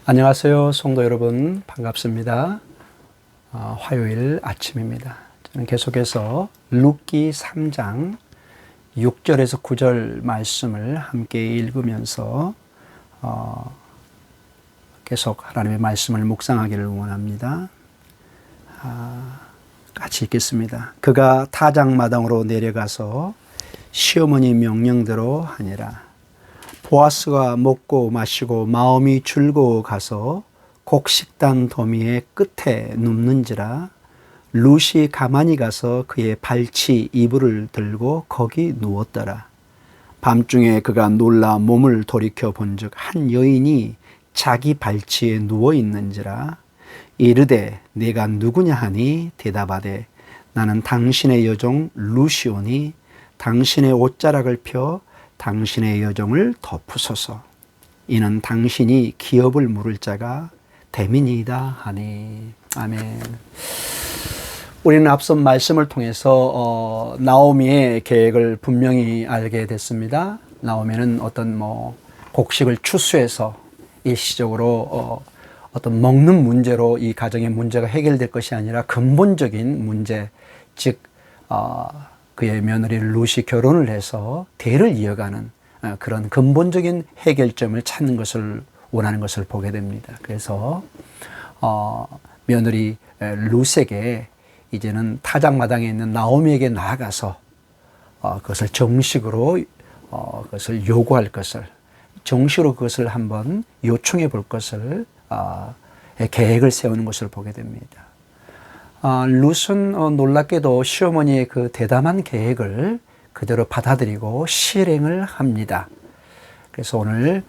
안녕하세요, 성도 여러분. 반갑습니다. 화요일 아침입니다. 저는 계속해서 룻기 3장 6절에서 9절 말씀을 함께 읽으면서 계속 하나님의 말씀을 묵상하기를 원합니다. 같이 읽겠습니다. 그가 타작마당으로 내려가서 시어머니 명령대로 하니라. 보아스가 먹고 마시고 마음이 즐거워 가서 곡식단 더미의 끝에 눕는지라. 룻이 가만히 가서 그의 발치 이불을 들고 거기 누웠더라. 밤중에 그가 놀라 몸을 돌이켜 본즉 한 여인이 자기 발치에 누워 있는지라. 이르되 내가 누구냐 하니 대답하되 나는 당신의 여종 룻이오니 당신의 옷자락을 펴 당신의 여종을 덮으소서. 이는 당신이 기업을 물을 자가 됨이니이다 하니. 아멘. 우리는 앞선 말씀을 통해서 나오미의 계획을 분명히 알게 됐습니다. 나오미는 어떤 곡식을 추수해서 일시적으로 어떤 먹는 문제로 이 가정의 문제가 해결될 것이 아니라 근본적인 문제, 즉 그의 며느리 룻이 결혼을 해서 대를 이어가는 그런 근본적인 해결점을 찾는 것을 원하는 것을 보게 됩니다. 그래서 며느리 룻에게 이제는 타작마당에 있는 나오미에게 나아가서 그것을 정식으로 그것을 요구할 것을, 정식으로 그것을 한번 요청해 볼 것을 계획을 세우는 것을 보게 됩니다. 룻은 놀랍게도 시어머니의 그 대담한 계획을 그대로 받아들이고 실행을 합니다. 그래서 오늘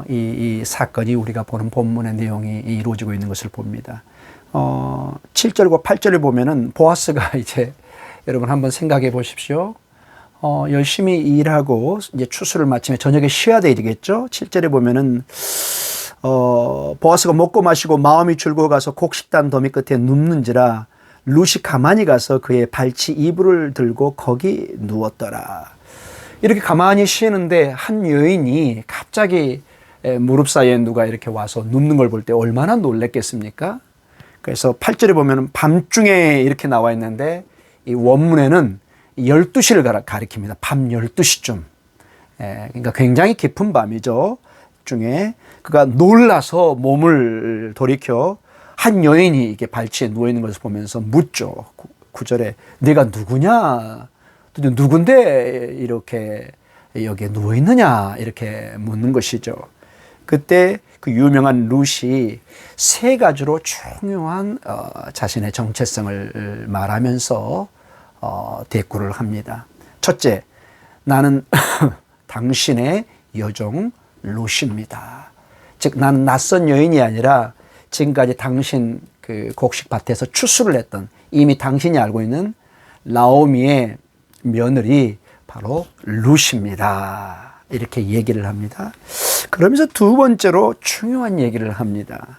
이 사건이 우리가 보는 본문의 내용이 이루어지고 있는 것을 봅니다. 7절과 8절을 보면은 보아스가 이제 여러분 한번 생각해 보십시오. 열심히 일하고 이제 추수를 마치면 저녁에 쉬어야 되겠죠. 7절에 보면은 보아스가 먹고 마시고 마음이 즐거워 가서 곡식단 더미 끝에 눕는지라. 룻이 가만히 가서 그의 발치 이불을 들고 거기 누웠더라. 이렇게 가만히 쉬는데 한 여인이 갑자기 무릎 사이에 누가 이렇게 와서 눕는 걸 볼 때 얼마나 놀랬겠습니까? 그래서 8절에 보면 밤중에 이렇게 나와 있는데 이 원문에는 12시를 가리킵니다. 밤 12시쯤. 그러니까 굉장히 깊은 밤이죠. 중에 그가 놀라서 몸을 돌이켜 한 여인이 이게 발치에 누워 있는 것을 보면서 묻죠. 9절에 내가 누구냐? 누군데 이렇게 여기에 누워 있느냐? 이렇게 묻는 것이죠. 그때 그 유명한 룻이 세 가지로 중요한 자신의 정체성을 말하면서 대꾸를 합니다. 첫째, 나는 당신의 여종 룻입니다. 즉 나는 낯선 여인이 아니라 지금까지 당신 그 곡식밭에서 추수를 했던, 이미 당신이 알고 있는 나오미의 며느리 바로 룻입니다. 이렇게 얘기를 합니다. 그러면서 두 번째로 중요한 얘기를 합니다.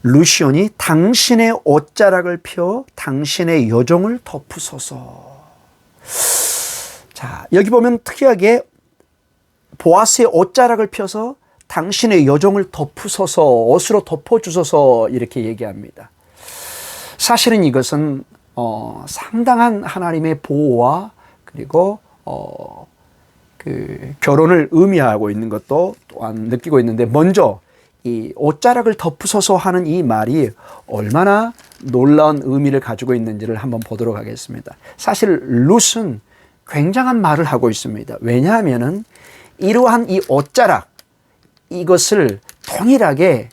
룻이오니 당신의 옷자락을 펴 당신의 여종을 덮으소서. 자, 여기 보면 특이하게 보아스의 옷자락을 펴서 당신의 여종을 덮으소서, 옷으로 덮어주소서 이렇게 얘기합니다. 사실은 이것은 상당한 하나님의 보호와 그리고 그 결혼을 의미하고 있는 것도 또한 느끼고 있는데, 먼저 이 옷자락을 덮으소서 하는 이 말이 얼마나 놀라운 의미를 가지고 있는지를 한번 보도록 하겠습니다. 사실 룻은 굉장한 말을 하고 있습니다. 왜냐하면은 이러한 이 옷자락, 이것을 동일하게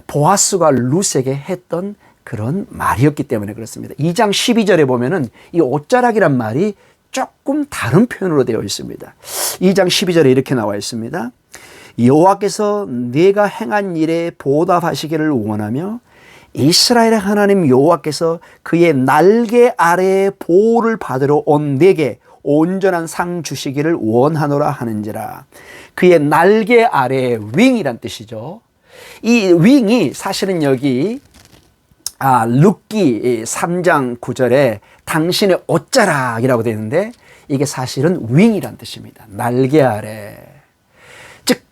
보아스가 룻에게 했던 그런 말이었기 때문에 그렇습니다. 2장 12절에 보면은 이 옷자락이란 말이 조금 다른 표현으로 되어 있습니다. 2장 12절에 이렇게 나와 있습니다. 여호와께서 네가 행한 일에 보답하시기를 원하며 이스라엘의 하나님 여호와께서 그의 날개 아래에 보호를 받으러 온 네게 온전한 상 주시기를 원하노라 하는지라. 그의 날개 아래에 윙이란 뜻이죠. 이 윙이 사실은 여기 룻기 3장 9절에 당신의 옷자락이라고 되어 있는데 이게 사실은 윙이란 뜻입니다. 날개 아래. 즉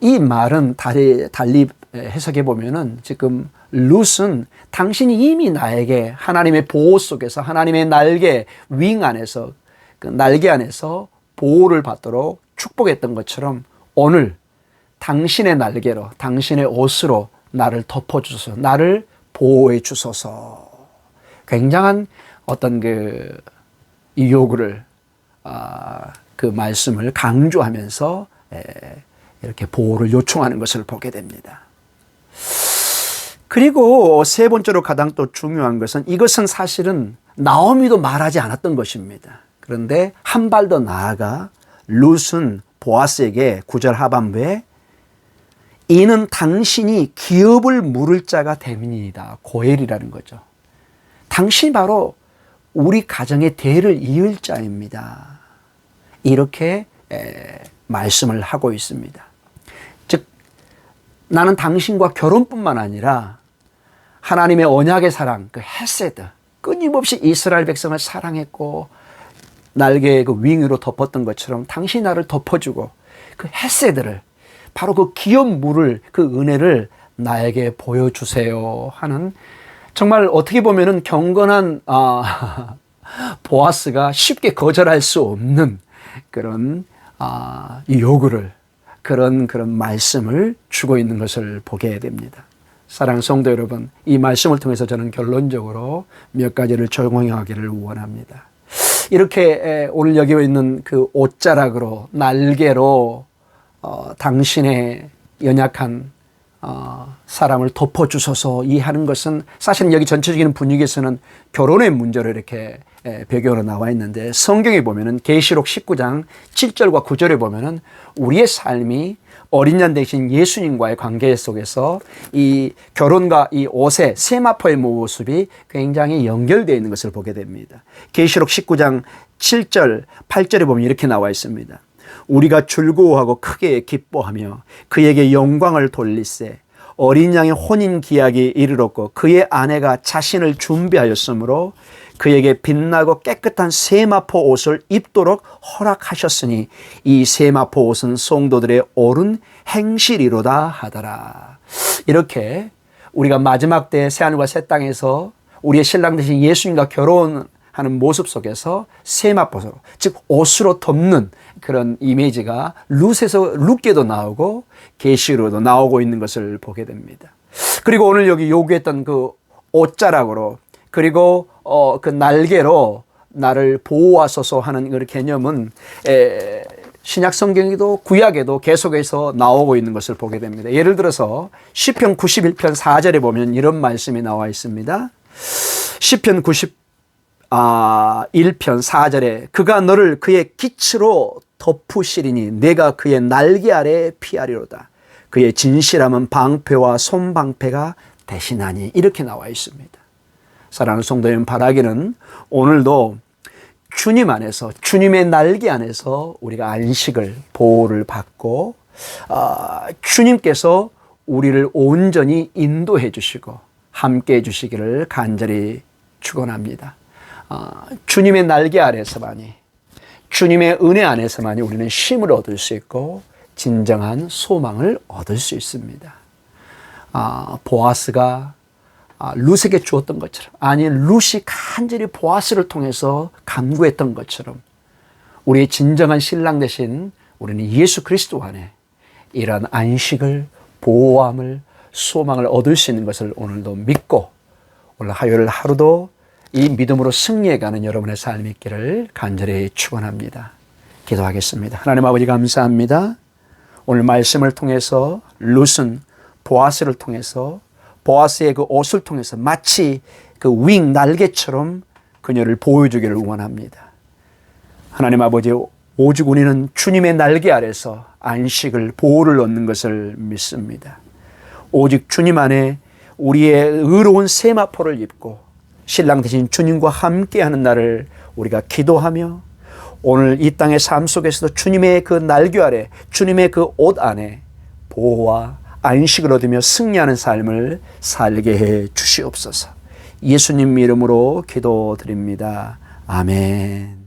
이 말은 달리 해석해 보면은 지금 룻은 당신이 이미 나에게 하나님의 보호 속에서 하나님의 날개 윙 안에서 그 날개 안에서 보호를 받도록 축복했던 것처럼 오늘 당신의 날개로 당신의 옷으로 나를 덮어주소서, 나를 보호해 주소서. 굉장한 어떤 이 요구를 그 말씀을 강조하면서 이렇게 보호를 요청하는 것을 보게 됩니다. 그리고 세 번째로 가장 또 중요한 것은 이것은 사실은 나오미도 말하지 않았던 것입니다. 그런데 한 발 더 나아가 룻은 보아스에게 9절 하반부에 이는 당신이 기업을 물을 자가 됨이니이다. 고엘이라는 거죠. 당신이 바로 우리 가정의 대를 이을 자입니다. 이렇게 말씀을 하고 있습니다. 즉 나는 당신과 결혼뿐만 아니라 하나님의 언약의 사랑, 그 헤세드, 끊임없이 이스라엘 백성을 사랑했고 날개의 그 윙으로 덮었던 것처럼 당신이 나를 덮어주고 그 헤세드를 바로 그 기업 물을 그 은혜를 나에게 보여주세요 하는 정말 어떻게 보면은 경건한 보아스가 쉽게 거절할 수 없는 그런 이 요구를 그런 말씀을 주고 있는 것을 보게 됩니다. 사랑하는 성도 여러분, 이 말씀을 통해서 저는 결론적으로 몇 가지를 적용하기를 원합니다. 이렇게 오늘 여기 있는 그 옷자락으로 날개로 당신의 연약한 사람을 덮어주소서 이해하는 것은 사실은 여기 전체적인 분위기에서는 결혼의 문제로 이렇게 배경으로 나와 있는데 성경에 보면은 계시록 19장 7절과 9절에 보면은 우리의 삶이 어린 양 되신 예수님과의 관계 속에서 이 결혼과 이 옷의 세마포의 모습이 굉장히 연결되어 있는 것을 보게 됩니다. 계시록 19장 7절 8절에 보면 이렇게 나와 있습니다. 우리가 즐거워하고 크게 기뻐하며 그에게 영광을 돌리세 어린 양의 혼인 기약이 이르렀고 그의 아내가 자신을 준비하였으므로 그에게 빛나고 깨끗한 세마포 옷을 입도록 허락하셨으니 이 세마포 옷은 성도들의 옳은 행실이로다 하더라. 이렇게 우리가 마지막 때 새하늘과 새 땅에서 우리의 신랑 되신 예수님과 결혼하는 모습 속에서 세마포로 즉 옷으로 덮는 그런 이미지가 룻에도 나오고 계시로도 나오고 있는 것을 보게 됩니다. 그리고 오늘 여기 요구했던 그 옷자락으로 그리고 그 날개로 나를 보호하소서 하는 그 개념은 신약 성경에도 구약에도 계속해서 나오고 있는 것을 보게 됩니다. 예를 들어서 시편 91편 4절에 보면 이런 말씀이 나와 있습니다. 시편 91편 4절에 그가 너를 그의 기츠로 덮으시리니 내가 그의 날개 아래 피하리로다. 그의 진실함은 방패와 손방패가 대신하니 이렇게 나와 있습니다. 사랑하는 성도 여러분, 바라기는 오늘도 주님 안에서 주님의 날개 안에서 우리가 안식을 보호를 받고 주님께서 우리를 온전히 인도해 주시고 함께 해 주시기를 간절히 축원합니다. 주님의 날개 아래서만이 주님의 은혜 안에서만이 우리는 쉼을 얻을 수 있고 진정한 소망을 얻을 수 있습니다. 보아스가 룻에게 주었던 것처럼 아니 룻이 간절히 보아스를 통해서 간구했던 것처럼 우리의 진정한 신랑 되신 우리는 예수 그리스도 안에 이러한 안식을 보호함을 소망을 얻을 수 있는 것을 오늘도 믿고 오늘 화요일 하루도 이 믿음으로 승리해가는 여러분의 삶이 있기를 간절히 축원합니다. 기도하겠습니다. 하나님 아버지 감사합니다. 오늘 말씀을 통해서 룻은 보아스를 통해서 보아스의 그 옷을 통해서 마치 그 윙 날개처럼 그녀를 보여주기를 원합니다. 하나님 아버지 오직 우리는 주님의 날개 아래서 안식을 보호를 얻는 것을 믿습니다. 오직 주님 안에 우리의 의로운 세마포를 입고 신랑 되신 주님과 함께하는 날을 우리가 기도하며 오늘 이 땅의 삶 속에서도 주님의 그 날개 아래 주님의 그 옷 안에 보호와 안식을 얻으며 승리하는 삶을 살게 해 주시옵소서. 예수님 이름으로 기도드립니다. 아멘.